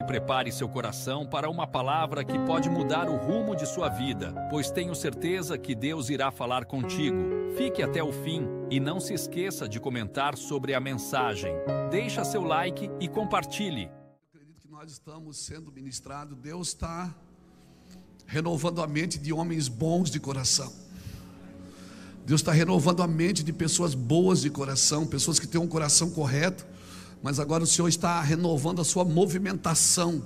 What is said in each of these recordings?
Prepare seu coração para uma palavra que pode mudar o rumo de sua vida, pois tenho certeza que Deus irá falar contigo. Fique até o fim e não se esqueça de comentar sobre a mensagem. Deixa seu like e compartilhe. Eu acredito que nós estamos sendo ministrados. Deus está renovando a mente de homens bons de coração. Deus está renovando a mente de pessoas boas de coração, pessoas que têm um coração correto. Mas agora o Senhor está renovando a sua movimentação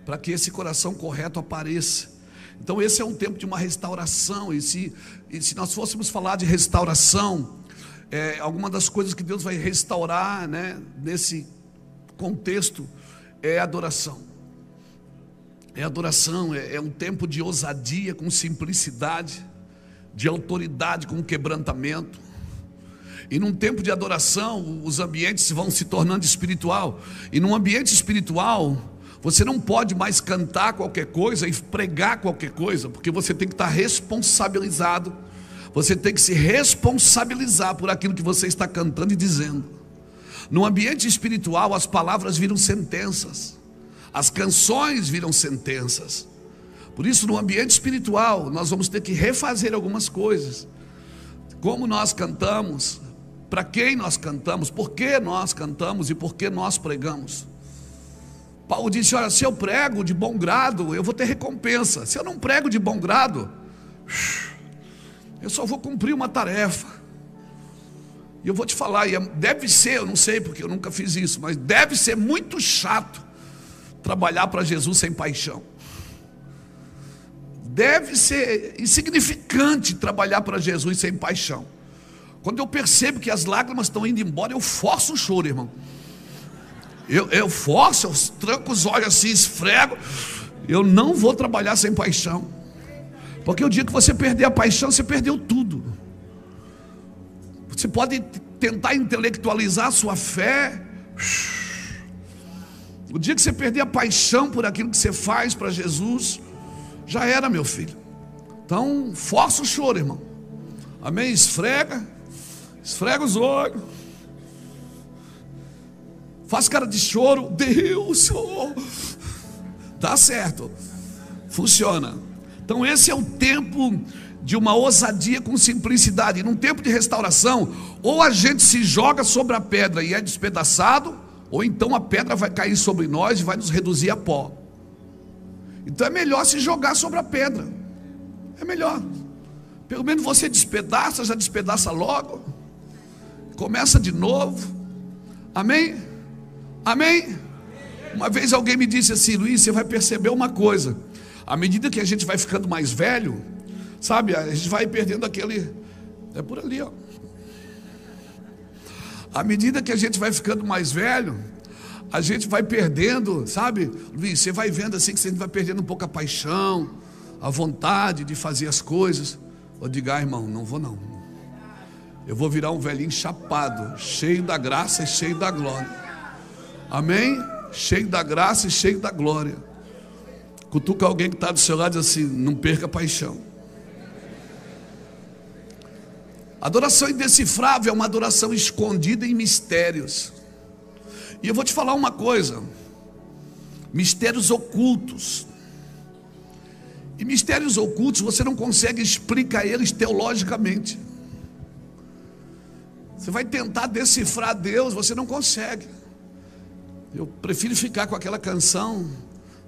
para que esse coração correto apareça. Então esse é um tempo de uma restauração. E se nós fôssemos falar de restauração, alguma das coisas que Deus vai restaurar, né, nesse contexto é adoração. É adoração, é um tempo de ousadia com simplicidade, de autoridade com quebrantamento. E num tempo de adoração, os ambientes vão se tornando espiritual. E num ambiente espiritual, você não pode mais cantar qualquer coisa e pregar qualquer coisa, porque você tem que estar responsabilizado. Você tem que se responsabilizar por aquilo que você está cantando e dizendo. No ambiente espiritual, as palavras viram sentenças, as canções viram sentenças. Por isso, no ambiente espiritual, nós vamos ter que refazer algumas coisas. Como nós cantamos, para quem nós cantamos, por que nós cantamos e por que nós pregamos. Paulo disse: olha, se eu prego de bom grado, eu vou ter recompensa. Se eu não prego de bom grado, eu só vou cumprir uma tarefa. E eu vou te falar, deve ser, eu não sei porque eu nunca fiz isso, mas deve ser muito chato trabalhar para Jesus sem paixão. Deve ser insignificante trabalhar para Jesus sem paixão. Quando eu percebo que as lágrimas estão indo embora, eu forço o choro, irmão. Eu forço, eu tranco os olhos assim, esfrego. Eu não vou trabalhar sem paixão. Porque o dia que você perder a paixão, você perdeu tudo. Você pode tentar intelectualizar a sua fé. O dia que você perder a paixão por aquilo que você faz para Jesus, já era, meu filho. Então, força o choro, irmão. Amém? Esfrega os olhos. Faz cara de choro. Deus, oh. Tá certo. Funciona. Então esse é o tempo de uma ousadia com simplicidade. Num tempo de restauração, ou a gente se joga sobre a pedra e é despedaçado, ou então a pedra vai cair sobre nós e vai nos reduzir a pó. Então é melhor se jogar sobre a pedra. É melhor. Pelo menos você despedaça, já despedaça logo. Começa de novo. Amém? Amém? Uma vez alguém me disse assim: Luiz, você vai perceber uma coisa. À medida que a gente vai ficando mais velho, sabe, a gente vai perdendo aquele... É por ali, ó. À medida que a gente vai ficando mais velho, a gente vai perdendo, sabe, Luiz, você vai vendo assim que você vai perdendo um pouco a paixão, a vontade de fazer as coisas. Eu digo: irmão, não vou não. Eu vou virar um velhinho chapado, cheio da graça e cheio da glória. Amém? Cheio da graça e cheio da glória. Cutuca alguém que está do seu lado e diz assim: não perca a paixão. Adoração indecifrável é uma adoração escondida em mistérios. E eu vou te falar uma coisa: mistérios ocultos. E mistérios ocultos você não consegue explicar eles teologicamente. Você vai tentar decifrar Deus, você não consegue. Eu prefiro ficar com aquela canção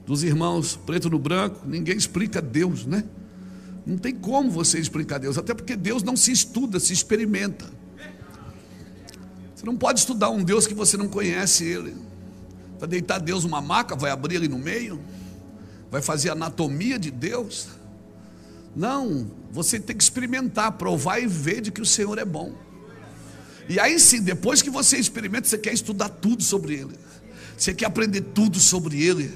dos irmãos Preto no Branco. Ninguém explica Deus, né? Não tem como você explicar Deus, até porque Deus não se estuda, se experimenta. Você não pode estudar um Deus que você não conhece ele. Vai deitar Deus numa maca, vai abrir ele no meio, vai fazer anatomia de Deus. Não, você tem que experimentar, provar e ver de que o Senhor é bom. E aí sim, depois que você experimenta, você quer estudar tudo sobre ele. Você quer aprender tudo sobre ele.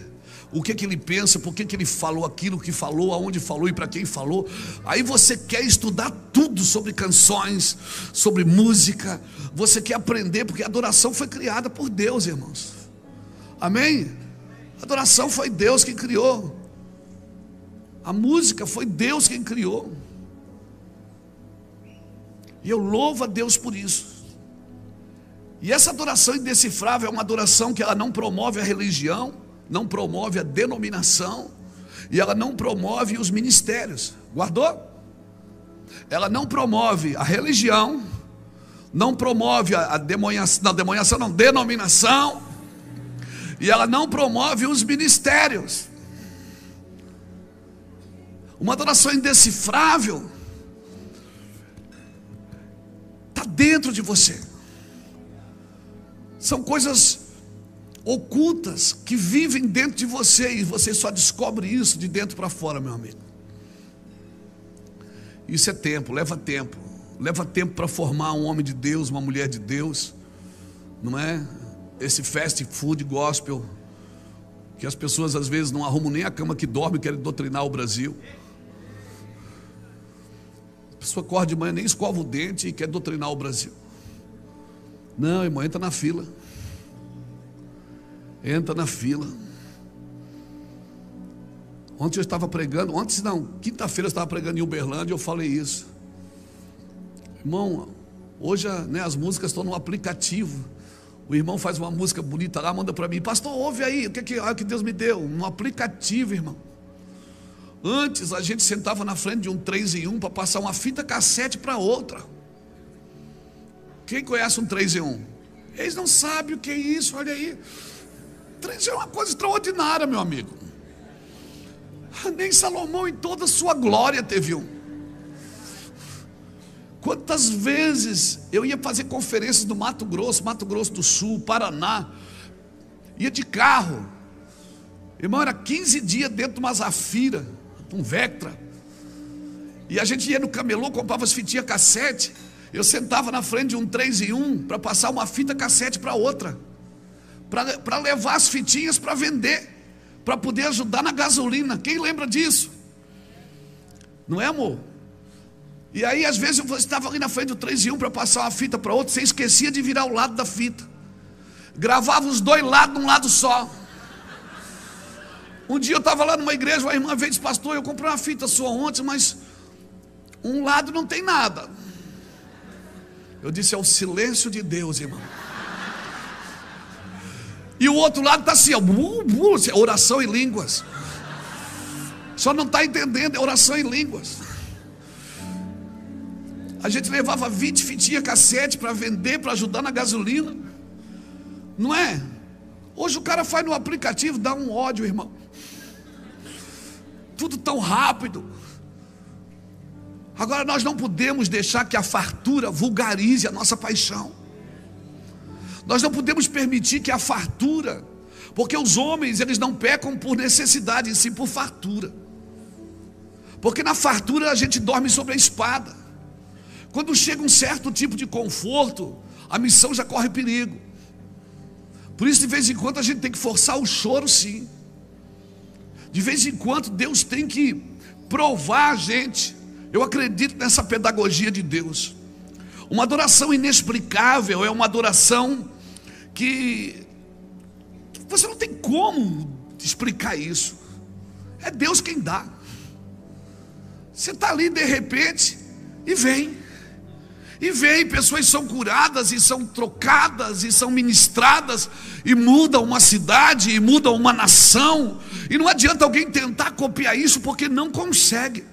O que ele pensa, por que ele falou aquilo que falou, aonde falou e para quem falou. Aí você quer estudar tudo sobre canções, sobre música. Você quer aprender, porque a adoração foi criada por Deus, irmãos. Amém? A adoração foi Deus quem criou. A música foi Deus quem criou. E eu louvo a Deus por isso. E essa adoração indecifrável é uma adoração que ela não promove a religião, não promove a denominação e ela não promove os ministérios. Guardou? Ela não promove a religião, não promove a denominação, e ela não promove os ministérios. Uma adoração indecifrável está dentro de você. São coisas ocultas que vivem dentro de você, e você só descobre isso de dentro para fora, meu amigo. Isso é tempo, leva tempo para formar um homem de Deus, uma mulher de Deus, não é? Esse fast food gospel, que as pessoas às vezes não arrumam nem a cama que dorme, querem doutrinar o Brasil. A pessoa acorda de manhã, nem escova o dente e quer doutrinar o Brasil. Não, irmão, entra na fila. Entra na fila. Ontem eu estava pregando, quinta-feira eu estava pregando em Uberlândia, eu falei isso. Irmão, hoje as músicas estão no aplicativo. O irmão faz uma música bonita lá, manda para mim: pastor, ouve aí, o que Deus me deu? No aplicativo, irmão. Antes a gente sentava na frente de um 3 em 1 para passar uma fita cassete para outra. Quem conhece um 3 em 1? Eles não sabem o que é isso, olha aí. 3 é uma coisa extraordinária, meu amigo. Nem Salomão em toda a sua glória teve um. Quantas vezes eu ia fazer conferências no Mato Grosso do Sul, Paraná, ia de carro, irmão, era 15 dias dentro de uma Zafira, um Vectra, e a gente ia no camelô, comprava as fitinhas cassete. Eu sentava na frente de um 3 em 1 para passar uma fita cassete para outra, para levar as fitinhas para vender, para poder ajudar na gasolina. Quem lembra disso? Não é, amor? E aí às vezes eu estava ali na frente do 3 em 1 para passar uma fita para outra, você esquecia de virar o lado da fita, gravava os dois lados num lado só. Um dia eu estava lá numa igreja, uma irmã veio e disse: pastor, eu comprei uma fita sua ontem, mas um lado não tem nada. Eu disse: é o silêncio de Deus, irmão. E o outro lado está assim, ó, oração em línguas. Só não está entendendo, é oração em línguas. A gente levava 20 fitinhas cassete para vender, para ajudar na gasolina. Não é? Hoje o cara faz no aplicativo, dá um ódio, irmão. Tudo tão rápido. Agora nós não podemos deixar que a fartura vulgarize a nossa paixão. Nós não podemos permitir que a fartura, porque os homens, eles não pecam por necessidade, e sim por fartura. Porque na fartura a gente dorme sobre a espada. Quando chega um certo tipo de conforto, a missão já corre perigo. Por isso, de vez em quando, a gente tem que forçar o choro, sim. De vez em quando, Deus tem que provar a gente. Eu acredito nessa pedagogia de Deus. Uma adoração inexplicável é uma adoração que você não tem como explicar isso. É Deus quem dá. Você está ali de repente e vem. E vem, pessoas são curadas e são trocadas e são ministradas e mudam uma cidade e mudam uma nação. E não adianta alguém tentar copiar isso, porque não consegue.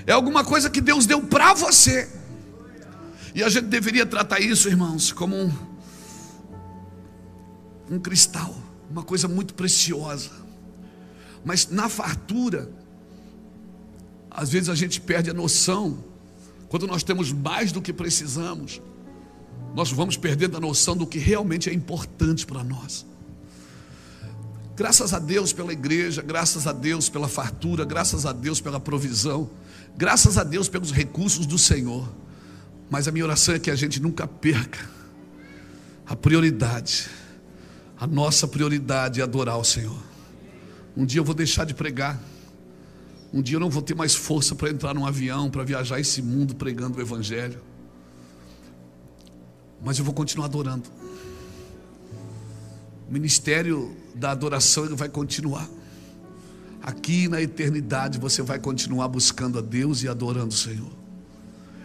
É alguma coisa que Deus deu para você. E a gente deveria tratar isso, irmãos, como um cristal, uma coisa muito preciosa. Mas na fartura, às vezes a gente perde a noção. Quando nós temos mais do que precisamos, nós vamos perdendo a noção do que realmente é importante para nós. Graças a Deus pela igreja, graças a Deus pela fartura, graças a Deus pela provisão, graças a Deus pelos recursos do Senhor. Mas a minha oração é que a gente nunca perca a prioridade. A nossa prioridade é adorar o Senhor. Um dia eu vou deixar de pregar. Um dia eu não vou ter mais força para entrar num avião, para viajar esse mundo pregando o Evangelho. Mas eu vou continuar adorando. O ministério da adoração, ele vai continuar. Aqui na eternidade você vai continuar buscando a Deus e adorando o Senhor.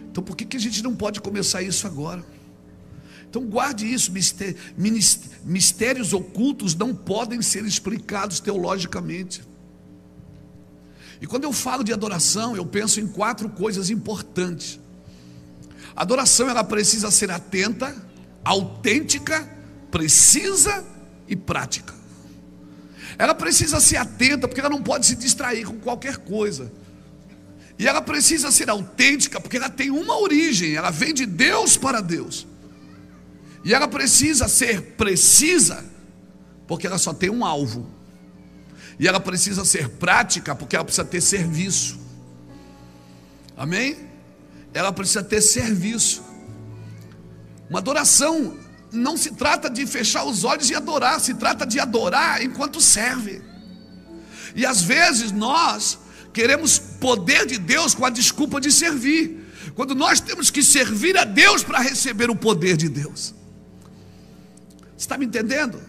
Então por que a gente não pode começar isso agora? Então guarde isso, mistérios ocultos não podem ser explicados teologicamente. E quando eu falo de adoração, eu penso em 4 coisas importantes. A adoração, ela precisa ser atenta, autêntica, precisa e prática. Ela precisa ser atenta, porque ela não pode se distrair com qualquer coisa. E ela precisa ser autêntica, porque ela tem uma origem, ela vem de Deus para Deus. E ela precisa ser precisa, porque ela só tem um alvo. E ela precisa ser prática, porque ela precisa ter serviço. Amém? Ela precisa ter serviço. Uma adoração não se trata de fechar os olhos e adorar, se trata de adorar enquanto serve. E às vezes nós queremos poder de Deus com a desculpa de servir, quando nós temos que servir a Deus para receber o poder de Deus. Você está me entendendo?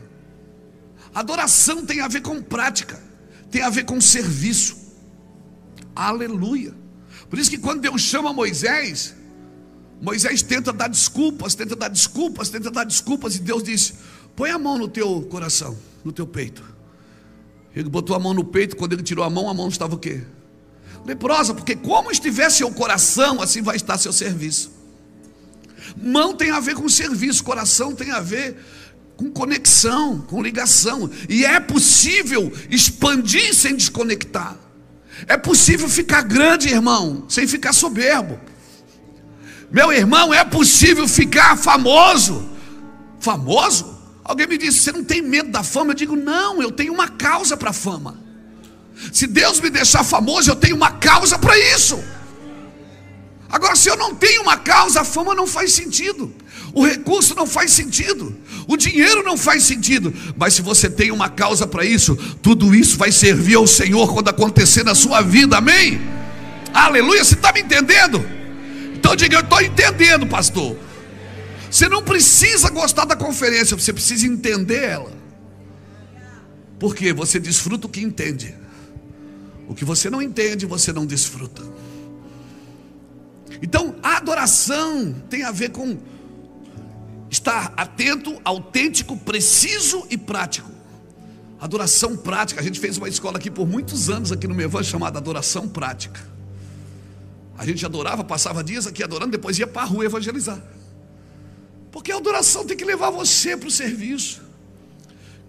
Adoração tem a ver com prática, tem a ver com serviço. Aleluia. Por isso que quando Deus chama Moisés, Moisés tenta dar desculpas, e Deus disse: põe a mão no teu coração, no teu peito. Ele botou a mão no peito, quando ele tirou a mão estava o quê? Leprosa, porque como estiver seu coração, assim vai estar seu serviço. Mão tem a ver com serviço, coração tem a ver com conexão, com ligação. E é possível expandir sem desconectar. É possível ficar grande, irmão, sem ficar soberbo. Meu irmão, é possível ficar famoso. Famoso? Alguém me disse: você não tem medo da fama? Eu digo: não, eu tenho uma causa para a fama. Se Deus me deixar famoso, eu tenho uma causa para isso. Agora, se eu não tenho uma causa, a fama não faz sentido, o recurso não faz sentido, o dinheiro não faz sentido. Mas se você tem uma causa para isso, tudo isso vai servir ao Senhor quando acontecer na sua vida, amém? Aleluia, você está me entendendo? Então diga: eu estou entendendo, pastor. Você não precisa gostar da conferência, você precisa entender ela. Porque você desfruta o que entende. O que você não entende, você não desfruta. Então, a adoração tem a ver com estar atento, autêntico, preciso e prático. Adoração prática. A gente fez uma escola aqui por muitos anos aqui no Mevan, chamada Adoração Prática. A gente adorava, passava dias aqui adorando, depois ia para a rua evangelizar. Porque a adoração tem que levar você para o serviço.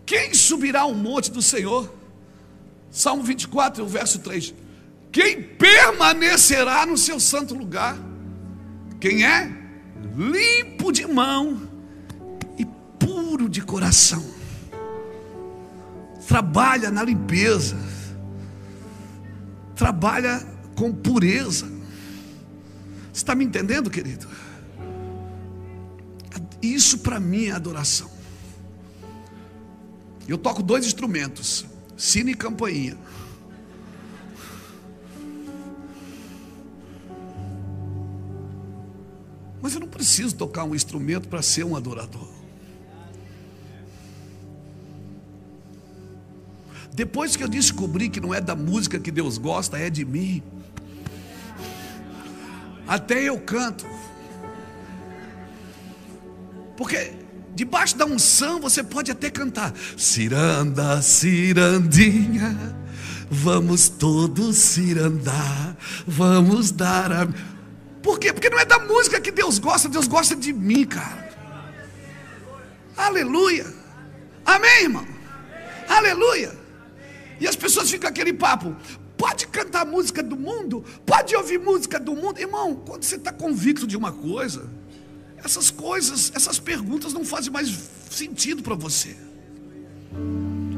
Quem subirá ao monte do Senhor? Salmo 24, o verso 3. Quem permanecerá no seu santo lugar? Quem é? Limpo de mão e puro de coração. Trabalha na limpeza. Trabalha com pureza. Você está me entendendo, querido? Isso para mim é adoração. Eu toco 2 instrumentos, sino e campainha. Mas eu não preciso tocar um instrumento para ser um adorador. Depois que eu descobri que não é da música que Deus gosta, é de mim. Até eu canto. Porque debaixo da unção você pode até cantar: ciranda, cirandinha, vamos todos cirandar, vamos dar a... Por quê? Porque não é da música que Deus gosta de mim, cara. Aleluia. Amém, irmão? Aleluia. E as pessoas ficam aquele papo: pode cantar música do mundo, pode ouvir música do mundo. Irmão, quando você está convicto de uma coisa, essas coisas, essas perguntas não fazem mais sentido para você.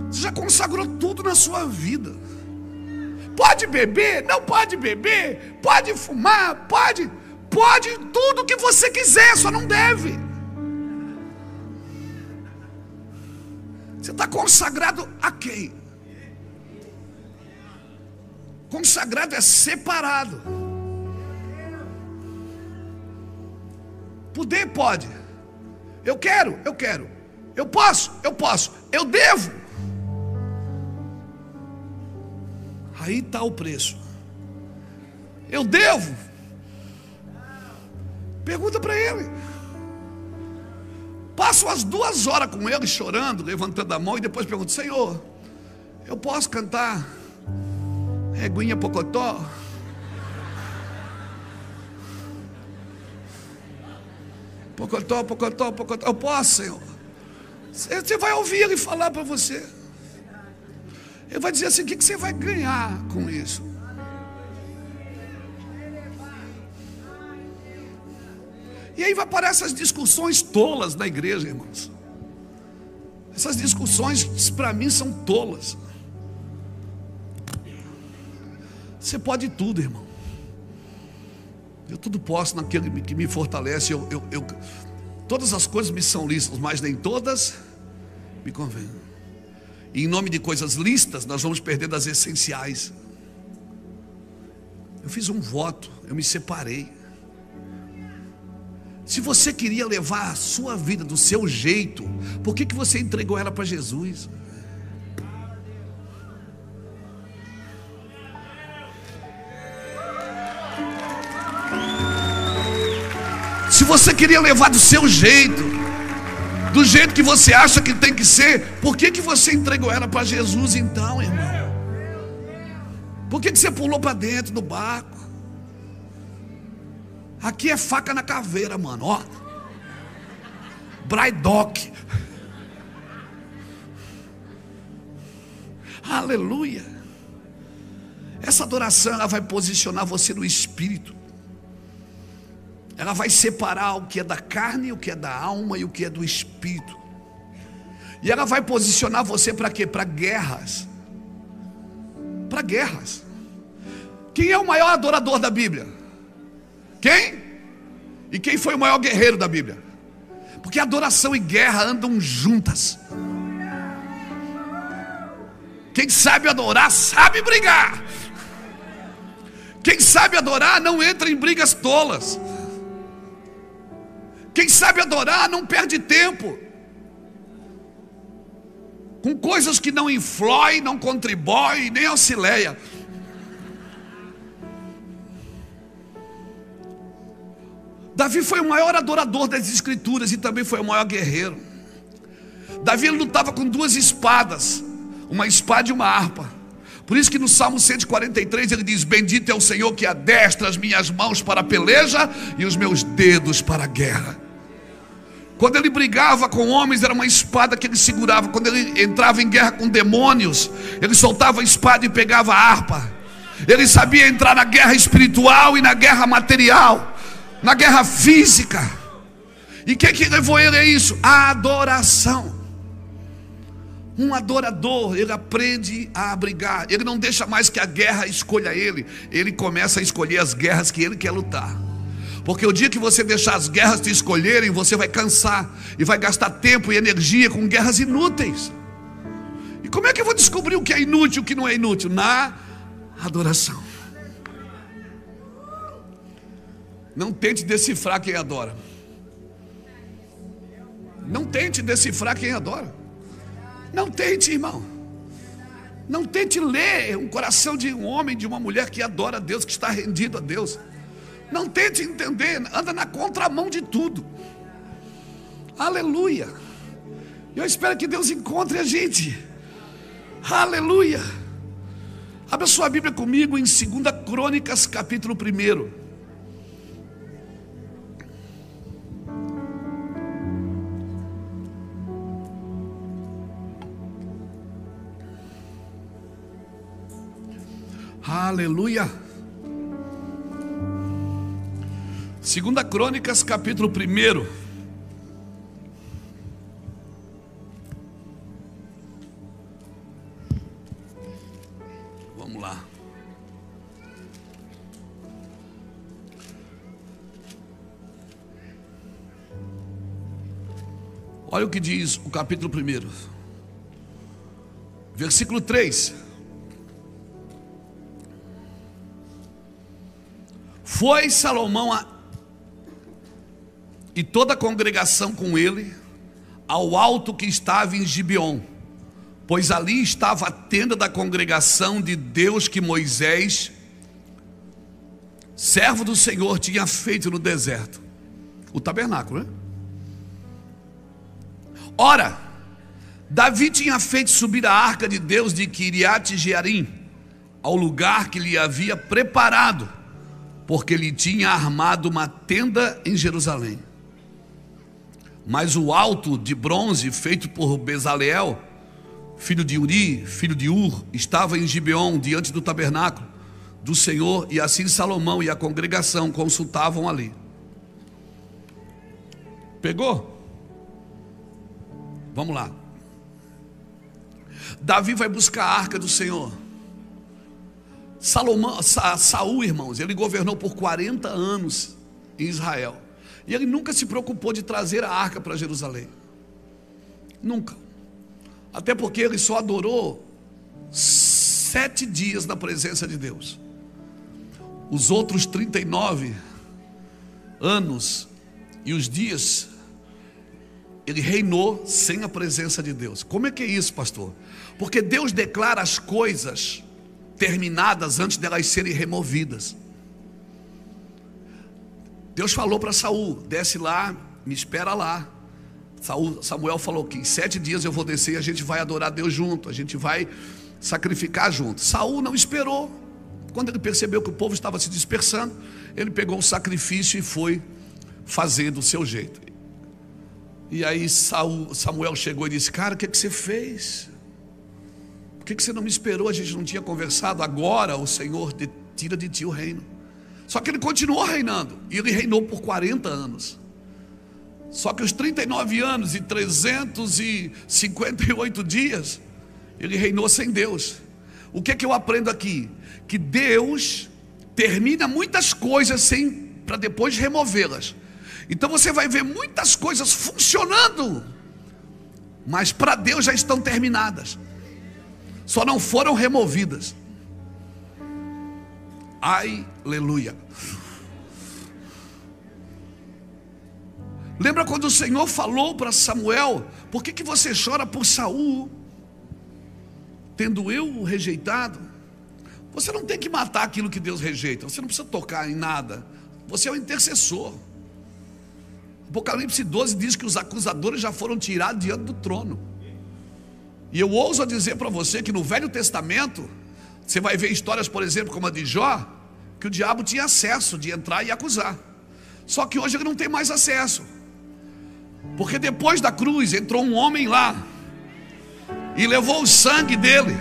Você já consagrou tudo na sua vida. Pode beber, não pode beber, pode fumar, pode tudo que você quiser, só não deve. Você está consagrado a quem? Consagrado é separado. Poder pode. Eu quero. Eu posso. Eu devo. Aí está o preço. Eu devo. Pergunta para ele. Passo umas 2 horas com ele chorando, levantando a mão, e depois pergunto: Senhor, eu posso cantar Reguinha Pocotó? Pocotó, Pocotó, Pocotó. Eu posso, Senhor? Você vai ouvir ele falar para você. Ele vai dizer assim: o que você vai ganhar com isso? E aí vai parar essas discussões tolas na igreja, irmãos. Essas discussões para mim são tolas. Você pode tudo, irmão. Eu tudo posso naquele que me fortalece. Todas as coisas me são lícitas, mas nem todas me convêm. E em nome de coisas lícitas, nós vamos perder das essenciais. Eu fiz um voto, eu me separei. Se você queria levar a sua vida do seu jeito, por que você entregou ela para Jesus? Se você queria levar do seu jeito, do jeito que você acha que tem que ser, por que você entregou ela para Jesus então, irmão? Por que você pulou para dentro do barco? Aqui é faca na caveira, mano, ó. Braidock. Aleluia. Essa adoração, ela vai posicionar você no espírito. Ela vai separar o que é da carne, o que é da alma e o que é do espírito. E ela vai posicionar você para quê? Para guerras. Para guerras. Quem é o maior adorador da Bíblia? Quem? E quem foi o maior guerreiro da Bíblia? Porque adoração e guerra andam juntas. Quem sabe adorar, sabe brigar. Quem sabe adorar não entra em brigas tolas. Quem sabe adorar não perde tempo com coisas que não influem, não contribuem, nem auxiliam. Davi foi o maior adorador das escrituras e também foi o maior guerreiro. Davi lutava com 2 espadas, uma espada e uma harpa. Por isso que no Salmo 143 ele diz: bendito é o Senhor que adestra as minhas mãos para a peleja e os meus dedos para a guerra. Quando ele brigava com homens, era uma espada que ele segurava. Quando ele entrava em guerra com demônios, ele soltava a espada e pegava a harpa. Ele sabia entrar na guerra espiritual e na guerra material, na guerra física. E o que levou ele a isso? A adoração. Um adorador, ele aprende a brigar. Ele não deixa mais que a guerra escolha ele. Ele começa a escolher as guerras que ele quer lutar. Porque o dia que você deixar as guerras te escolherem, você vai cansar e vai gastar tempo e energia com guerras inúteis. E como é que eu vou descobrir o que é inútil e o que não é inútil? Na adoração. Não tente decifrar quem adora. Não tente decifrar quem adora. Não tente, irmão. Não tente ler um coração de um homem, de uma mulher que adora a Deus, que está rendido a Deus. Não tente entender, anda na contramão de tudo. Aleluia. Eu espero que Deus encontre a gente. Aleluia. Abra sua Bíblia comigo em 2 Crônicas, capítulo 1. Aleluia. 2 Crônicas, capítulo 1. Vamos lá. Olha o que diz o capítulo 1, versículo 3. Foi Salomão e toda a congregação com ele ao alto que estava em Gibeon, pois ali estava a tenda da congregação de Deus que Moisés, servo do Senhor, tinha feito no deserto. O tabernáculo, né? Ora, Davi tinha feito subir a arca de Deus de Quiriate-Jearim ao lugar que lhe havia preparado, porque ele tinha armado uma tenda em Jerusalém. Mas o alto de bronze feito por Bezaleel, filho de Uri, filho de Ur, estava em Gibeon, diante do tabernáculo do Senhor, e assim Salomão e a congregação consultavam ali. Pegou? Vamos lá. Davi vai buscar a arca do Senhor. Saul, irmãos, ele governou por 40 anos em Israel, e ele nunca se preocupou de trazer a arca para Jerusalém. Nunca. Até porque ele só adorou 7 dias na presença de Deus. Os outros 39 anos e os dias, ele reinou sem a presença de Deus. Como é que é isso, pastor? Porque Deus declara as coisas terminadas antes delas serem removidas. Deus falou para Saul: desce lá, me espera lá. Samuel falou que em 7 dias eu vou descer e a gente vai adorar Deus junto, a gente vai sacrificar junto. Saul não esperou. Quando ele percebeu que o povo estava se dispersando, ele pegou o sacrifício e foi fazer do seu jeito. E aí Samuel chegou e disse: cara, o que você fez? Por que você não me esperou? A gente não tinha conversado. Agora o Senhor tira de ti o reino. Só que ele continuou reinando, e ele reinou por 40 anos. Só que os 39 anos e 358 dias, ele reinou sem Deus. O que é que eu aprendo aqui? Que Deus termina muitas coisas para depois removê-las. Então você vai ver muitas coisas funcionando, mas para Deus já estão terminadas, só não foram removidas. Aleluia. Lembra quando o Senhor falou para Samuel: por que você chora por Saul, tendo eu o rejeitado? Você não tem que matar aquilo que Deus rejeita, você não precisa tocar em nada, você é o intercessor. Apocalipse 12 diz que os acusadores já foram tirados diante do trono. E eu ouso dizer para você que no Velho Testamento você vai ver histórias, por exemplo, como a de Jó, que o diabo tinha acesso de entrar e acusar. Só que hoje ele não tem mais acesso, porque depois da cruz entrou um homem lá e levou o sangue dele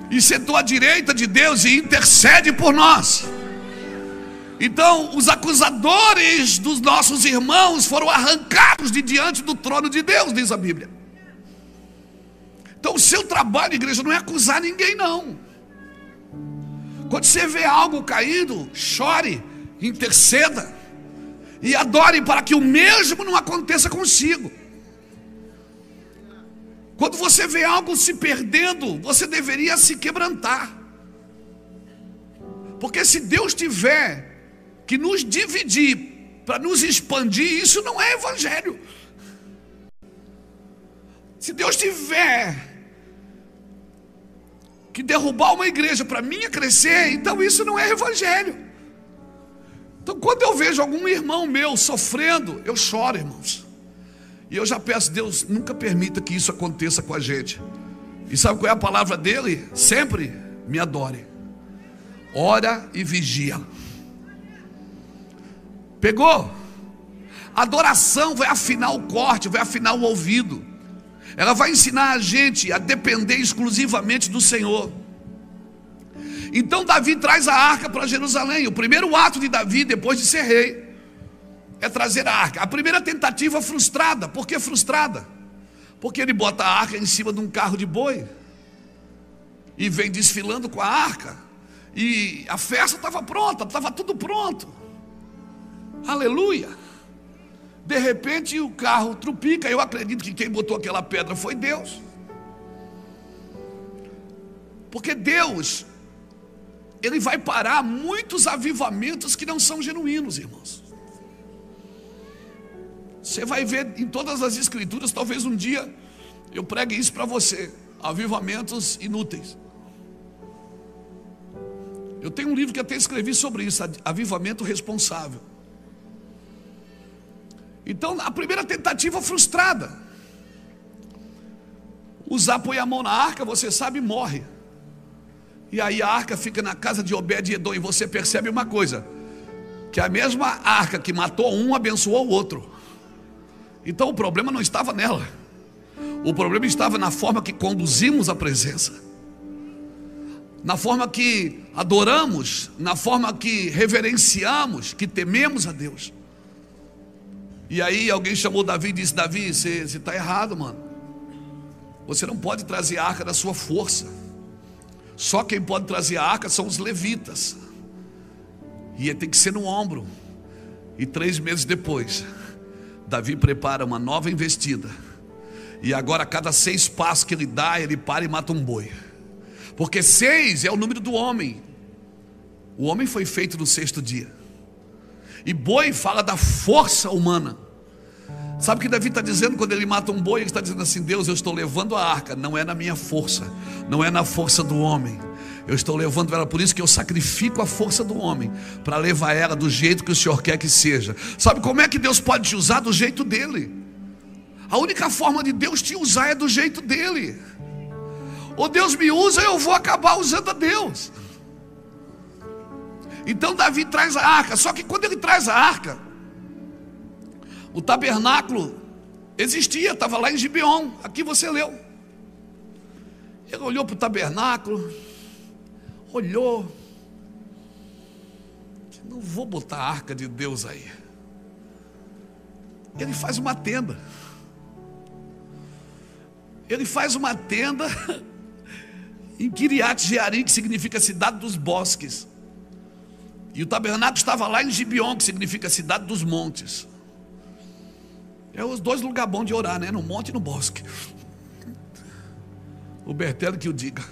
e sentou à direita de Deus e intercede por nós. Então os acusadores dos nossos irmãos foram arrancados de diante do trono de Deus, diz a Bíblia. Então o seu trabalho, igreja, não é acusar ninguém, não. Quando você vê algo caído, chore, interceda e adore para que o mesmo não aconteça consigo. Quando você vê algo se perdendo, você deveria se quebrantar, porque se Deus tiver que nos dividir para nos expandir, isso não é evangelho. Se Deus tiver que derrubar uma igreja para minha crescer, então isso não é evangelho. Então quando eu vejo algum irmão meu sofrendo, eu choro, irmãos, e eu já peço: Deus, nunca permita que isso aconteça com a gente. E sabe qual é a palavra dele? Sempre: me adore, ora e vigia. Pegou? Adoração vai afinar o corte, vai afinar o ouvido. Ela vai ensinar a gente a depender exclusivamente do Senhor. Então Davi traz a arca para Jerusalém. O primeiro ato de Davi depois de ser rei é trazer a arca. A primeira tentativa frustrada. Por que frustrada? Porque ele bota a arca em cima de um carro de boi e vem desfilando com a arca, e a festa estava pronta, estava tudo pronto. Aleluia. De repente o carro trupica. Eu acredito que quem botou aquela pedra foi Deus, porque Deus, Ele vai parar muitos avivamentos que não são genuínos, irmãos. Você vai ver em todas as escrituras. Talvez um dia eu pregue isso para você: avivamentos inúteis. Eu tenho um livro que até escrevi sobre isso, avivamento responsável. Então a primeira tentativa frustrada. Uzá põe a mão na arca, você sabe, morre. E aí a arca fica na casa de Obed-Edom. E você percebe uma coisa, que a mesma arca que matou um, abençoou o outro. Então o problema não estava nela. O problema estava na forma que conduzimos a presença, na forma que adoramos, na forma que reverenciamos, que tememos a Deus. E aí alguém chamou Davi e disse: Davi, você está errado, mano. Você não pode trazer a arca da sua força. Só quem pode trazer a arca são os levitas. E tem que ser no ombro. E 3 meses depois, Davi prepara uma nova investida. E agora a cada 6 passos que ele dá, ele para e mata um boi. Porque 6 é o número do homem. O homem foi feito no 6º dia. E boi fala da força humana. Sabe o que Davi está dizendo quando ele mata um boi? Ele está dizendo assim: Deus, eu estou levando a arca, não é na minha força, não é na força do homem. Eu estou levando ela, por isso que eu sacrifico a força do homem, para levar ela do jeito que o Senhor quer que seja. Sabe como é que Deus pode te usar? Do jeito dele. A única forma de Deus te usar é do jeito dele. Ou Deus me usa, eu vou acabar usando a Deus. Então Davi traz a arca. Só que quando ele traz a arca, o tabernáculo existia, estava lá em Gibeon. Aqui você leu. Ele olhou para o tabernáculo, olhou, não vou botar a arca de Deus aí. Ele faz uma tenda. Ele faz uma tenda em Kiriat Jearim, que significa cidade dos bosques. E o tabernáculo estava lá em Gibeon, que significa cidade dos montes. É os 2 lugares bons de orar, né? No monte e no bosque. O Bertelli que o diga.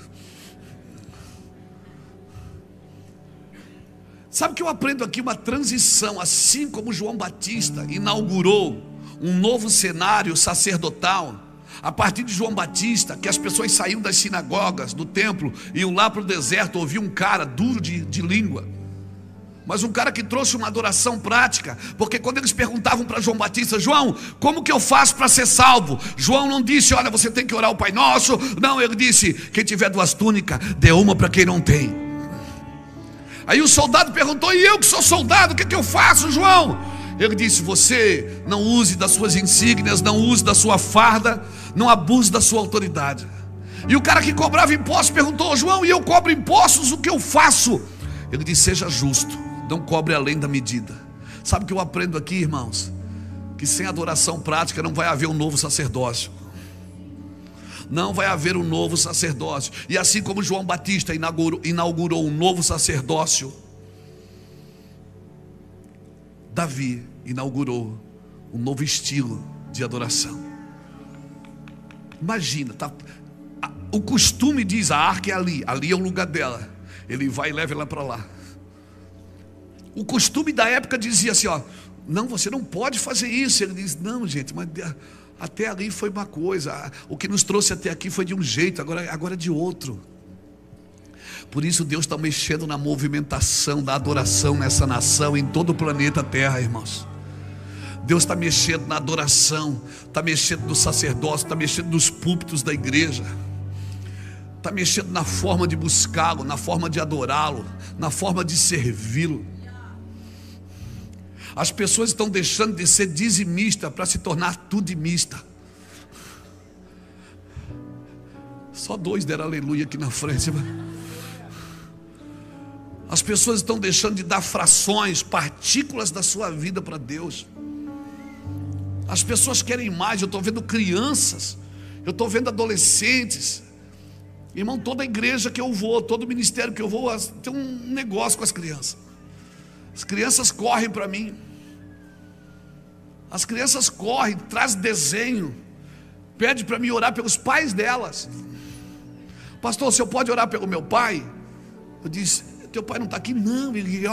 Sabe que eu aprendo aqui uma transição, assim como João Batista inaugurou um novo cenário sacerdotal. A partir de João Batista, que as pessoas saíam das sinagogas, do templo, iam lá para o deserto, ouviam um cara duro de língua, mas um cara que trouxe uma adoração prática. Porque quando eles perguntavam para João Batista: João, como que eu faço para ser salvo? João não disse: olha, você tem que orar o Pai Nosso. Não, ele disse: quem tiver 2 túnicas, dê uma para quem não tem. Aí o soldado perguntou: e eu que sou soldado, o que eu faço, João? Ele disse: você não use das suas insígnias, não use da sua farda, não abuse da sua autoridade. E o cara que cobrava impostos perguntou: João, e eu cobro impostos, o que eu faço? Ele disse: seja justo, não cobre além da medida. Sabe o que eu aprendo aqui, irmãos? Que sem adoração prática não vai haver um novo sacerdócio. Não vai haver um novo sacerdócio. E assim como João Batista inaugurou um novo sacerdócio, Davi inaugurou um novo estilo de adoração. Imagina, tá? O costume diz: a arca é ali, ali é o lugar dela. Ele vai e leva ela para lá. O costume da época dizia assim: ó, não, você não pode fazer isso. Ele diz: não, gente, mas até ali foi uma coisa, o que nos trouxe até aqui foi de um jeito, agora é de outro. Por isso Deus está mexendo na movimentação da adoração nessa nação, em todo o planeta Terra, irmãos. Deus está mexendo na adoração, está mexendo no sacerdócio, está mexendo nos púlpitos da igreja, está mexendo na forma de buscá-lo, na forma de adorá-lo, na forma de servi-lo. As pessoas estão deixando de ser dizimista para se tornar tudimista. Só 2 deram aleluia aqui na frente. As pessoas estão deixando de dar frações, partículas da sua vida para Deus. As pessoas querem mais. Eu estou vendo crianças, eu estou vendo adolescentes. Irmão, toda igreja que eu vou, todo ministério que eu vou, tem um negócio com as crianças. As crianças correm para mim. As crianças correm, traz desenho, pede para mim orar pelos pais delas. Pastor, o senhor pode orar pelo meu pai? Eu disse: teu pai não está aqui? Não, ele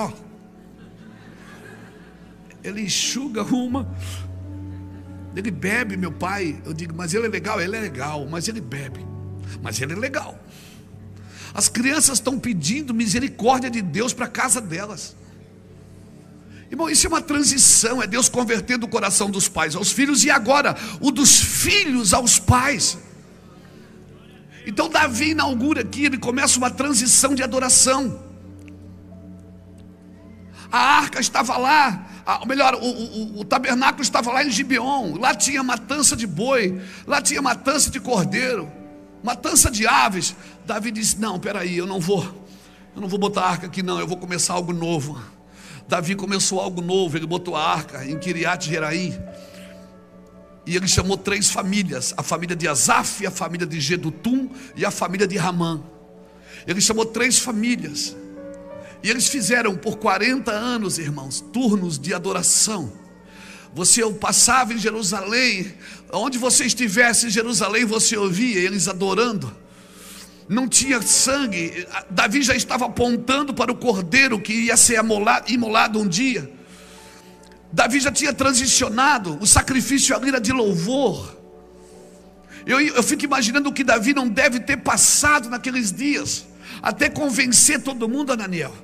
enxuga uma, ele bebe, meu pai. Eu digo: mas ele é legal, mas ele bebe, mas ele é legal. As crianças estão pedindo misericórdia de Deus para a casa delas. Irmão, isso é uma transição, é Deus convertendo o coração dos pais aos filhos, e agora o dos filhos aos pais. Então Davi inaugura aqui, ele começa uma transição de adoração. A arca estava lá, o tabernáculo estava lá em Gibeon. Lá tinha matança de boi, lá tinha matança de cordeiro, matança de aves. Davi disse: não, peraí, eu não vou botar a arca aqui não, eu vou começar algo novo. Davi começou algo novo, ele botou a arca em Kiriat Jeraim. E ele chamou 3 famílias: a família de Asaf, a família de Jedutum e a família de Ramã. Ele chamou 3 famílias. E eles fizeram por 40 anos, irmãos, turnos de adoração. Você passava em Jerusalém, onde você estivesse em Jerusalém, você ouvia eles adorando. Não tinha sangue. Davi já estava apontando para o cordeiro que ia ser imolado um dia. Davi já tinha transicionado. O sacrifício ali era de louvor. Eu fico imaginando o que Davi não deve ter passado naqueles dias, até convencer todo mundo, Ananiel.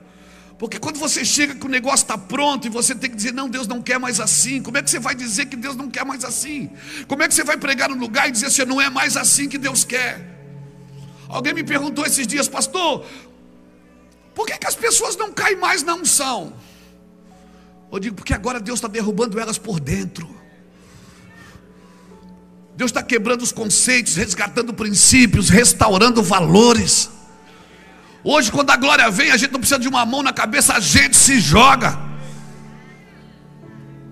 Porque quando você chega que o negócio está pronto e você tem que dizer: não, Deus não quer mais assim. Como é que você vai dizer que Deus não quer mais assim? Como é que você vai pregar no lugar e dizer assim: não é mais assim que Deus quer? Alguém me perguntou esses dias: pastor, por que as pessoas não caem mais na unção? Eu digo: porque agora Deus está derrubando elas por dentro. Deus está quebrando os conceitos, resgatando princípios, restaurando valores. Hoje, quando a glória vem, a gente não precisa de uma mão na cabeça, a gente se joga.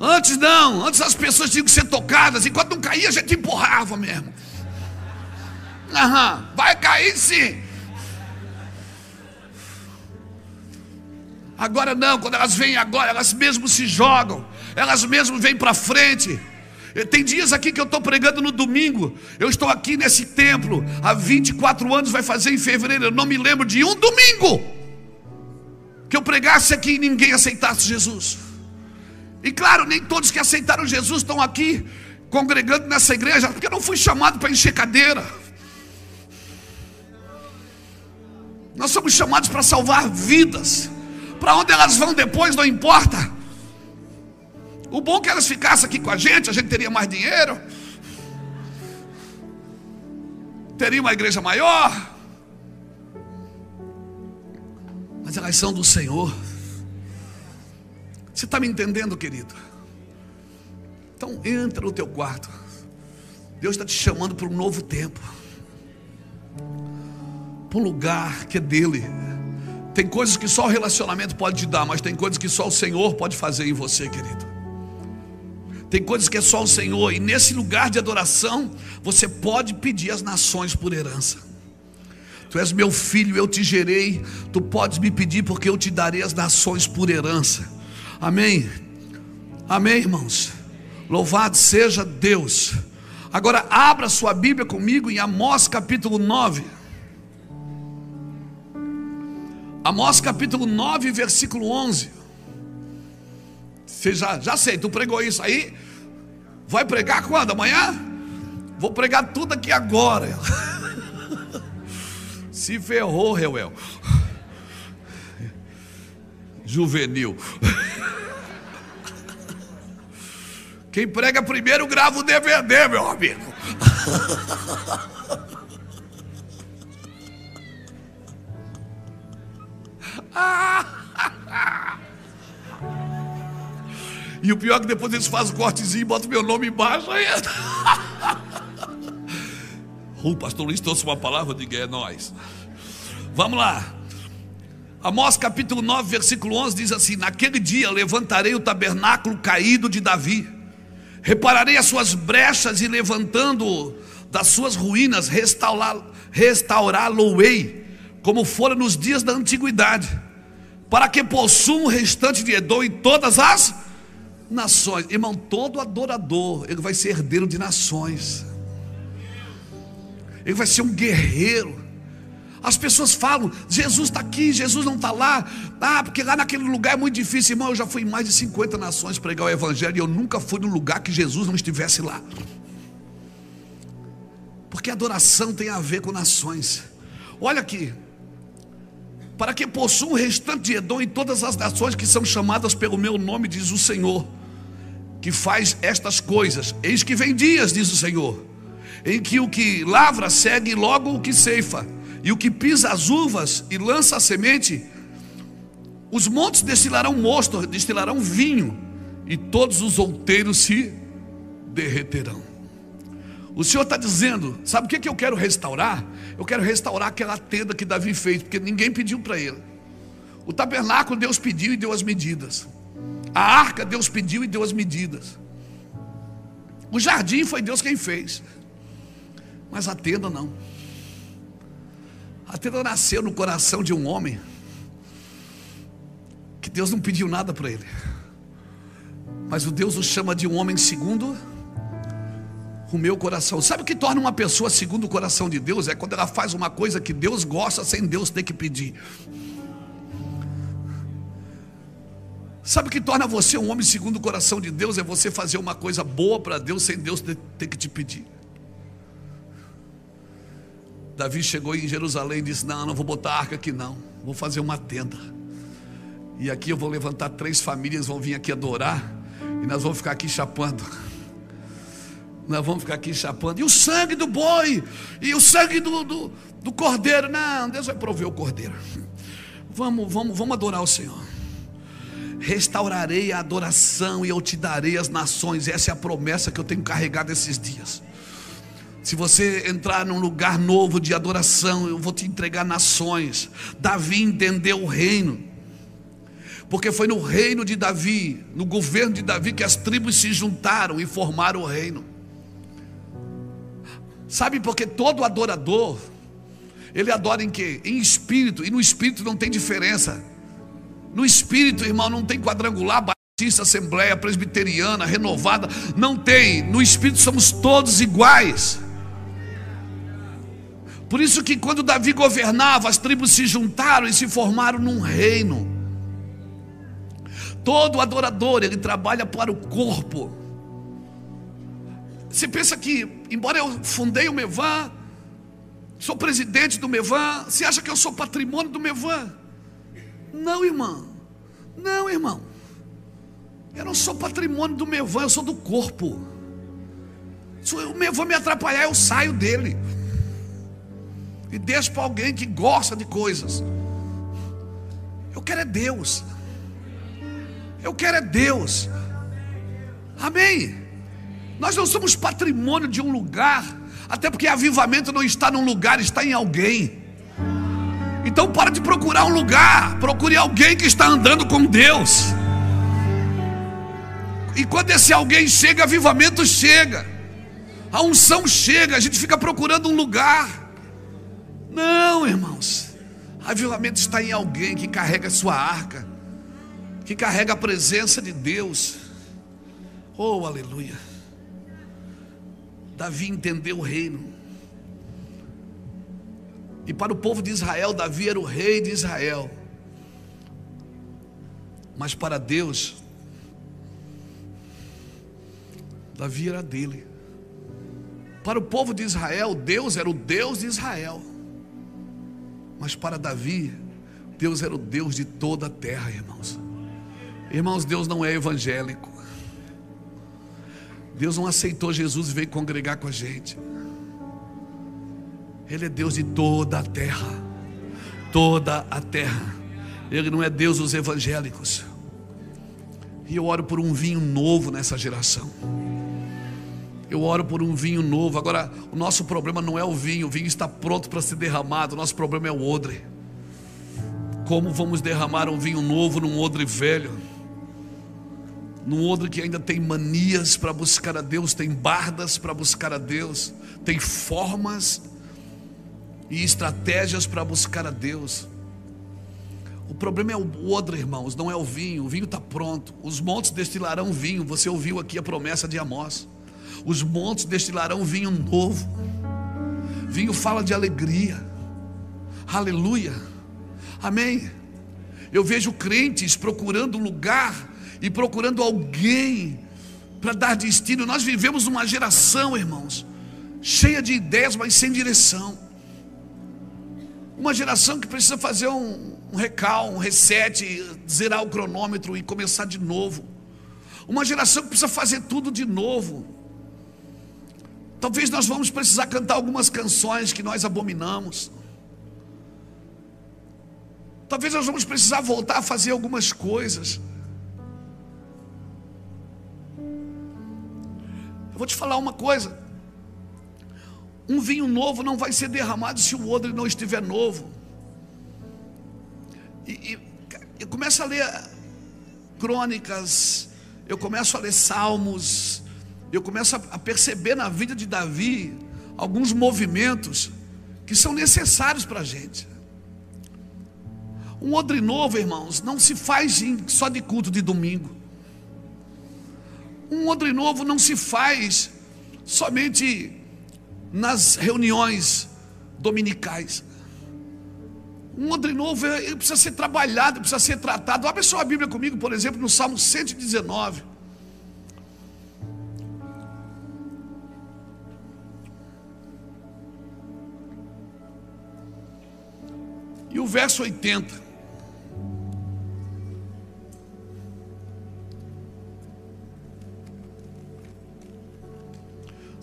Antes não, antes as pessoas tinham que ser tocadas, e quando não caía, a gente empurrava mesmo. Vai cair sim. Agora não, quando elas vêm agora, elas mesmo se jogam, elas mesmo vêm para frente. Tem dias aqui que eu estou pregando no domingo. Eu estou aqui nesse templo há 24 anos, vai fazer em fevereiro. Eu não me lembro de um domingo que eu pregasse aqui e ninguém aceitasse Jesus. E claro, nem todos que aceitaram Jesus estão aqui congregando nessa igreja, porque eu não fui chamado para encher cadeira. Nós somos chamados para salvar vidas. Para onde elas vão depois não importa. O bom é que elas ficassem aqui com a gente teria mais dinheiro, teria uma igreja maior, mas elas são do Senhor. Você está me entendendo, querido? Então entra no teu quarto. Deus está te chamando para um novo tempo, para um lugar que é dele. Tem coisas que só o relacionamento pode te dar, mas tem coisas que só o Senhor pode fazer em você, querido. Tem coisas que é só o Senhor. E nesse lugar de adoração, você pode pedir as nações por herança. Tu és meu filho, eu te gerei. Tu podes me pedir, porque eu te darei as nações por herança. Amém? Amém, irmãos? Louvado seja Deus. Agora abra sua Bíblia comigo em Amós capítulo 9. Amós capítulo 9, versículo 11. Você já sei, tu pregou isso aí? Vai pregar quando? Amanhã? Vou pregar tudo aqui agora. Se ferrou, Reuel. Juvenil. Quem prega primeiro grava o DVD, meu amigo. E o pior é que depois eles fazem o cortezinho e botam meu nome embaixo aí. O pastor Luiz trouxe uma palavra, diga: é nós. Vamos lá. Amós capítulo 9, versículo 11 diz assim: naquele dia levantarei o tabernáculo caído de Davi, repararei as suas brechas e levantando das suas ruínas restaurá-lo-ei, como fora nos dias da antiguidade, para que possua o restante de Edom em todas as nações. Irmão, todo adorador, ele vai ser herdeiro de nações. Ele vai ser um guerreiro. As pessoas falam: Jesus está aqui, Jesus não está lá. Porque lá naquele lugar é muito difícil. Irmão, eu já fui em mais de 50 nações pregar o evangelho, e eu nunca fui num lugar que Jesus não estivesse lá. Porque adoração tem a ver com nações. Olha aqui: para que possua o restante de Edom em todas as nações que são chamadas pelo meu nome, diz o Senhor, que faz estas coisas. Eis que vem dias, diz o Senhor, em que o que lavra segue logo o que ceifa, e o que pisa as uvas e lança a semente, os montes destilarão mosto, destilarão vinho, e todos os outeiros se derreterão. O Senhor está dizendo, sabe o que eu quero restaurar? Eu quero restaurar aquela tenda que Davi fez, porque ninguém pediu para ele. O tabernáculo Deus pediu e deu as medidas. A arca Deus pediu e deu as medidas. O jardim foi Deus quem fez. Mas a tenda não. A tenda nasceu no coração de um homem que Deus não pediu nada para ele, mas o Deus o chama de um homem segundo o meu coração. Sabe o que torna uma pessoa segundo o coração de Deus? É quando ela faz uma coisa que Deus gosta sem Deus ter que pedir. Sabe o que torna você um homem segundo o coração de Deus? É você fazer uma coisa boa para Deus sem Deus ter que te pedir. Davi chegou em Jerusalém e disse: não vou botar a arca aqui não, vou fazer uma tenda. E aqui eu vou levantar 3 famílias, vão vir aqui adorar, e nós vamos ficar aqui chapando. Nós vamos ficar aqui chapando. E o sangue do boi, e o sangue do cordeiro. Não, Deus vai prover o cordeiro. Vamos adorar o Senhor. Restaurarei a adoração e eu te darei as nações. Essa é a promessa que eu tenho carregado esses dias. Se você entrar num lugar novo de adoração, eu vou te entregar nações. Davi entendeu o reino, porque foi no reino de Davi, no governo de Davi, que as tribos se juntaram e formaram o reino. Sabe, porque todo adorador, ele adora em quê? Em espírito, e no espírito não tem diferença. No espírito, irmão, não tem quadrangular, batista, assembleia, presbiteriana, renovada, não tem. No espírito somos todos iguais. Por isso que quando Davi governava, as tribos se juntaram e se formaram num reino. Todo adorador, ele trabalha para o corpo. Você pensa que, embora eu fundei o Mevan, sou presidente do Mevan, você acha que eu sou patrimônio do Mevan? Não, irmão. Não, irmão. Eu não sou patrimônio do Mevan, eu sou do corpo. Se o Mevan me atrapalhar, eu saio dele e deixo para alguém que gosta de coisas. Eu quero é Deus. Eu quero é Deus. Amém. Nós não somos patrimônio de um lugar, até porque avivamento não está num lugar, está em alguém. Então para de procurar um lugar, procure alguém que está andando com Deus. E quando esse alguém chega, avivamento chega, a unção chega. A gente fica procurando um lugar. Não, irmãos, avivamento está em alguém que carrega a sua arca, que carrega a presença de Deus. Oh, aleluia. Davi entendeu o reino. E para o povo de Israel, Davi era o rei de Israel. Mas para Deus, Davi era dele. Para o povo de Israel, Deus era o Deus de Israel. Mas para Davi, Deus era o Deus de toda a terra, irmãos. Irmãos, Deus não é evangélico. Deus não aceitou Jesus e veio congregar com a gente. Ele é Deus de toda a terra. Toda a terra. Ele não é Deus dos evangélicos. E eu oro por um vinho novo nessa geração. Eu oro por um vinho novo. Agora, o nosso problema não é o vinho está pronto para ser derramado. O nosso problema é o odre. Como vamos derramar um vinho novo num odre velho? Num odre que ainda tem manias para buscar a Deus, tem bardas para buscar a Deus, tem formas e estratégias para buscar a Deus. O problema é o odre, irmãos, não é o vinho está pronto. Os montes destilarão vinho. Você ouviu aqui a promessa de Amós. Os montes destilarão vinho novo. Vinho fala de alegria. Aleluia. Amém. Eu vejo crentes procurando lugar e procurando alguém para dar destino. Nós vivemos uma geração, irmãos, cheia de ideias, mas sem direção. Uma geração que precisa fazer um recal, um reset, zerar o cronômetro e começar de novo. Uma geração que precisa fazer tudo de novo. Talvez nós vamos precisar cantar algumas canções que nós abominamos. Talvez nós vamos precisar voltar a fazer algumas coisas. Eu vou te falar uma coisa: um vinho novo não vai ser derramado se o odre não estiver novo. E eu começo a ler crônicas, eu começo a ler salmos, eu começo a perceber na vida de Davi alguns movimentos que são necessários para a gente. Um odre novo, irmãos, não se faz só de culto de domingo. Um odre novo não se faz somente nas reuniões dominicais. Um odre novo ele precisa ser trabalhado, precisa ser tratado. Abre só a Bíblia comigo, por exemplo, no Salmo 119. E o verso 80.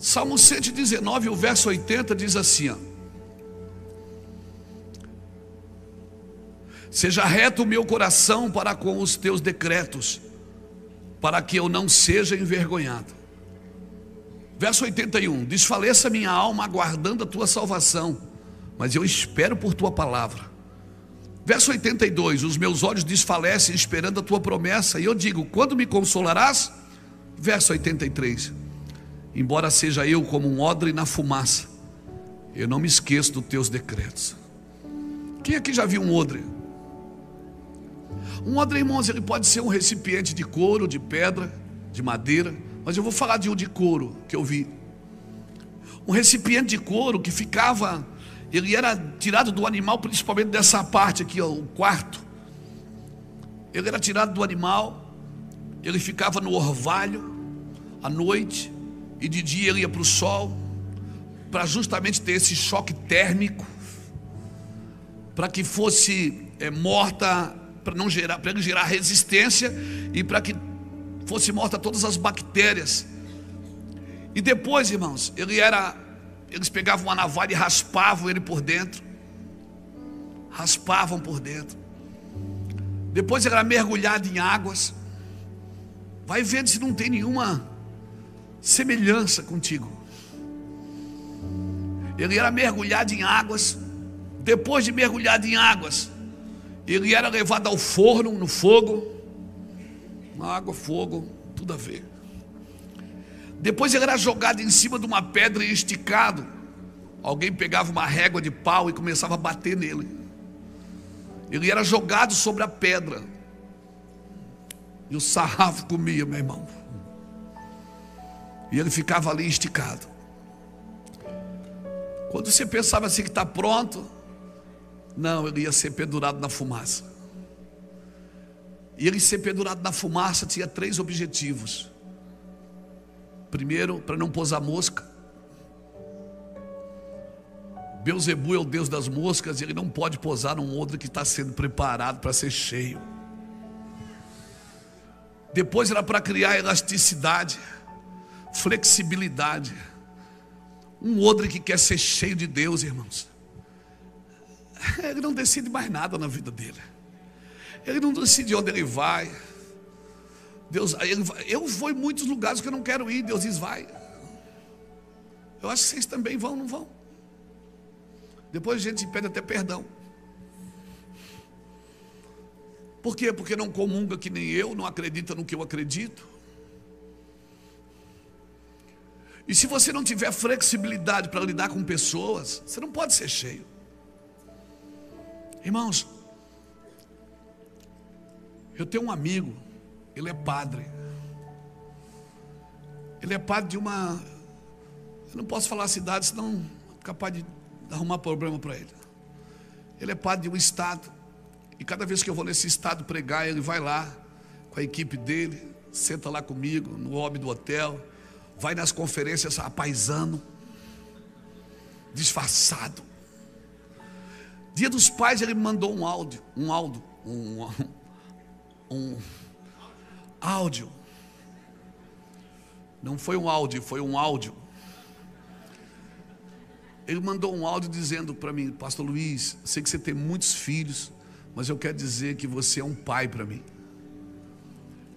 Salmo 119, o verso 80 diz assim, ó: seja reto o meu coração para com os teus decretos, para que eu não seja envergonhado. Verso 81, desfaleça minha alma aguardando a tua salvação, mas eu espero por tua palavra. Verso 82, os meus olhos desfalecem esperando a tua promessa, e eu digo, quando me consolarás? Verso 83, embora seja eu como um odre na fumaça, eu não me esqueço dos teus decretos. Quem aqui já viu um odre? Um odre, irmãos, ele pode ser um recipiente de couro, de pedra, de madeira, mas eu vou falar de um de couro que eu vi. Um recipiente de couro que ficava, ele era tirado do animal, principalmente dessa parte aqui, ó, o quarto. Ele era tirado do animal, ele ficava no orvalho à noite, e de dia ele ia para o sol, para justamente ter esse choque térmico, para que fosse morta, para não gerar, para ele gerar resistência, e para que fosse morta todas as bactérias. E depois, irmãos, eles pegavam uma navalha e raspavam ele por dentro. Raspavam por dentro. Depois ele era mergulhado em águas. Vai vendo se não tem nenhuma semelhança contigo. Ele era mergulhado em águas. Depois de mergulhado em águas, ele era levado ao forno, no fogo. Água, fogo, tudo a ver. Depois ele era jogado em cima de uma pedra e esticado. Alguém pegava uma régua de pau e começava a bater nele. Ele era jogado sobre a pedra, e o sarrafo comia, meu irmão. E ele ficava ali esticado. Quando você pensava assim que está pronto, não, ele ia ser pendurado na fumaça. E ele ser pendurado na fumaça tinha 3 objetivos. Primeiro, para não pousar mosca. Belzebu é o deus das moscas, e ele não pode pousar num odre que está sendo preparado para ser cheio. Depois era para criar elasticidade, flexibilidade. Um odre que quer ser cheio de Deus, irmãos, ele não decide mais nada na vida dele. Ele não decide onde ele vai. Deus, eu vou em muitos lugares que eu não quero ir. Deus diz, vai. Eu acho que vocês também vão, não vão? Depois a gente pede até perdão. Por quê? Porque não comunga que nem eu, não acredita no que eu acredito. E se você não tiver flexibilidade para lidar com pessoas, você não pode ser cheio. Irmãos, eu tenho um amigo, ele é padre. Ele é padre de uma... Eu não posso falar a cidade, senão é capaz de arrumar problema para ele. Ele é padre de um estado. E cada vez que eu vou nesse estado pregar, ele vai lá com a equipe dele, senta lá comigo no lobby do hotel, vai nas conferências apaisando, disfarçado. Dia dos Pais ele me mandou um áudio. Não foi um áudio, foi um áudio. Ele mandou um áudio dizendo para mim: pastor Luiz, sei que você tem muitos filhos, mas eu quero dizer que você é um pai para mim.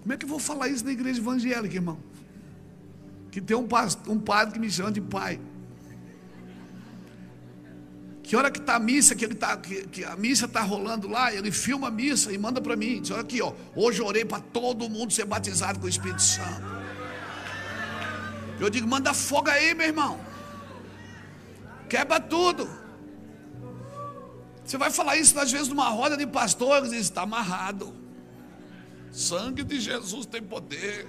Como é que eu vou falar isso na igreja evangélica, irmão? Que tem um padre que me chama de pai. Que hora que está a missa, que a missa está rolando lá, ele filma a missa e manda para mim. Diz: olha aqui, ó, hoje eu orei para todo mundo ser batizado com o Espírito Santo. Eu digo: manda fogo aí, meu irmão. Quebra tudo. Você vai falar isso às vezes numa roda de pastores, está amarrado. Sangue de Jesus tem poder.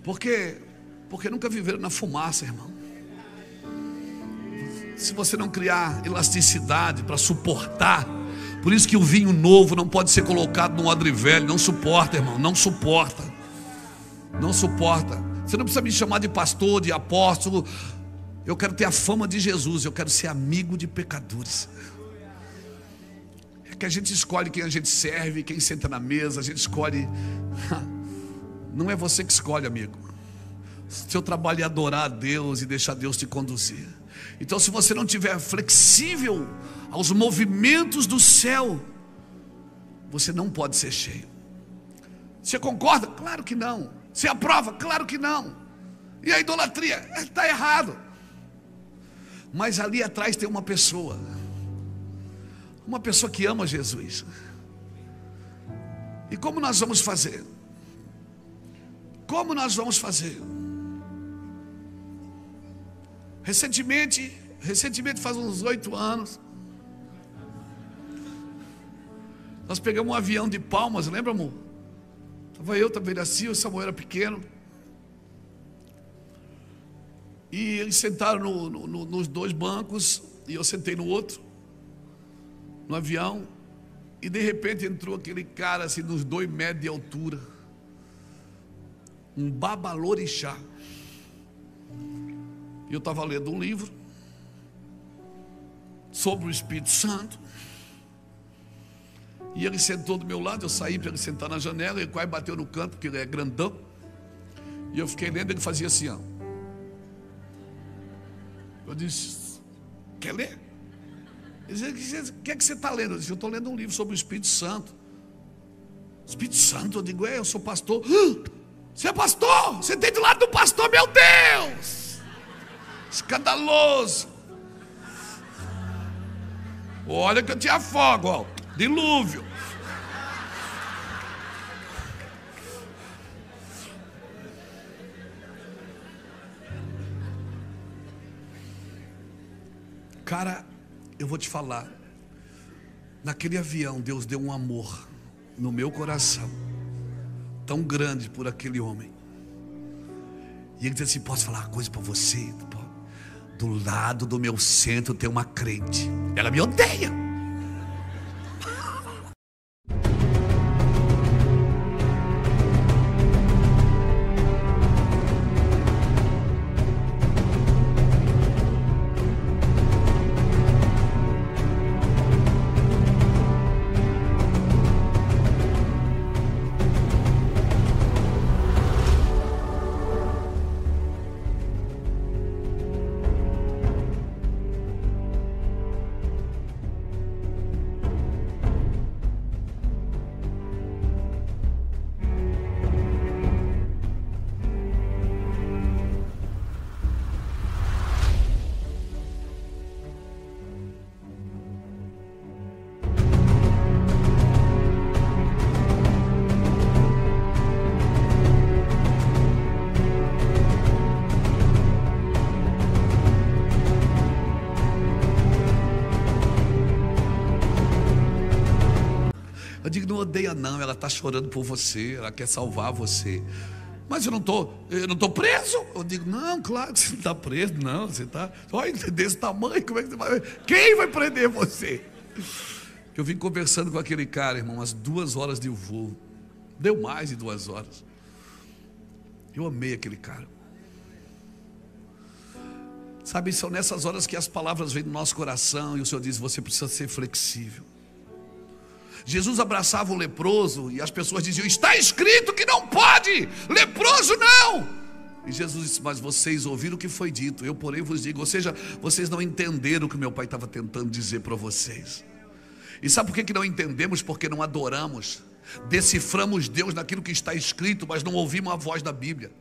Porque nunca viveram na fumaça, irmão. Se você não criar elasticidade para suportar, por isso que o vinho novo não pode ser colocado num odre velho. Não suporta, irmão, não suporta. Não suporta. Você não precisa me chamar de pastor, de apóstolo. Eu quero ter a fama de Jesus. Eu quero ser amigo de pecadores. É que a gente escolhe quem a gente serve, quem senta na mesa. A gente escolhe. Não é você que escolhe, amigo. Seu trabalho é adorar a Deus e deixar Deus te conduzir. Então, se você não estiver flexível aos movimentos do céu, você não pode ser cheio. Você concorda? Claro que não. Você aprova? Claro que não. E a idolatria? Está errado. Mas ali atrás tem uma pessoa que ama Jesus. E como nós vamos fazer? Como nós vamos fazer? Recentemente faz uns 8 anos, nós pegamos um avião de Palmas, lembra, amor? Estava eu, estava Iraci, o Samuel era pequeno. E eles sentaram nos 2 bancos, e eu sentei no outro, no avião. E de repente entrou aquele cara assim, nos 2 metros de altura, um babalorixá. E eu estava lendo um livro sobre o Espírito Santo. E ele sentou do meu lado, eu saí para ele sentar na janela. Ele quase bateu no canto, porque ele é grandão. E eu fiquei lendo, ele fazia assim, ó. Eu disse: quer ler? Ele disse: o que é que você está lendo? Eu disse: eu estou lendo um livro sobre o Espírito Santo. Espírito Santo? Eu digo: eu sou pastor. Você é pastor? Você tem do lado do pastor, meu Deus! Escandaloso. Olha que eu te afogo, ó. Dilúvio. Cara, eu vou te falar. Naquele avião, Deus deu um amor no meu coração tão grande por aquele homem. E ele disse assim: posso falar uma coisa para você? Do lado do meu centro tem uma crente. Ela me odeia. Eu digo: não odeia não, ela está chorando por você, ela quer salvar você. Mas eu não estou preso. Eu digo: não, claro que você não está preso, não. Você está, olha, desse tamanho, como é que você vai? Quem vai prender você? Eu vim conversando com aquele cara, irmão, umas 2 horas de voo. Deu mais de 2 horas. Eu amei aquele cara. Sabe, são nessas horas que as palavras vêm do nosso coração e o Senhor diz: você precisa ser flexível. Jesus abraçava o leproso e as pessoas diziam: está escrito que não pode, leproso não. E Jesus disse: mas vocês ouviram o que foi dito, eu porém vos digo. Ou seja, vocês não entenderam o que meu pai estava tentando dizer para vocês. E sabe por que não entendemos? Porque não adoramos. Deciframos Deus naquilo que está escrito, mas não ouvimos a voz da Bíblia.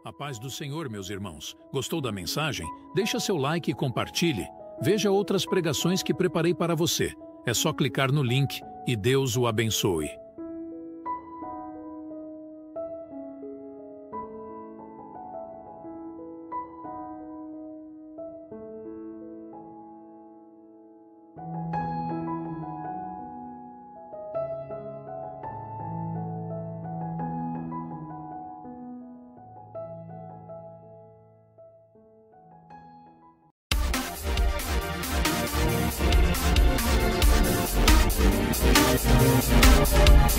A paz do Senhor, meus irmãos. Gostou da mensagem? Deixa seu like e compartilhe. Veja outras pregações que preparei para você. É só clicar no link e Deus o abençoe. We'll be right back.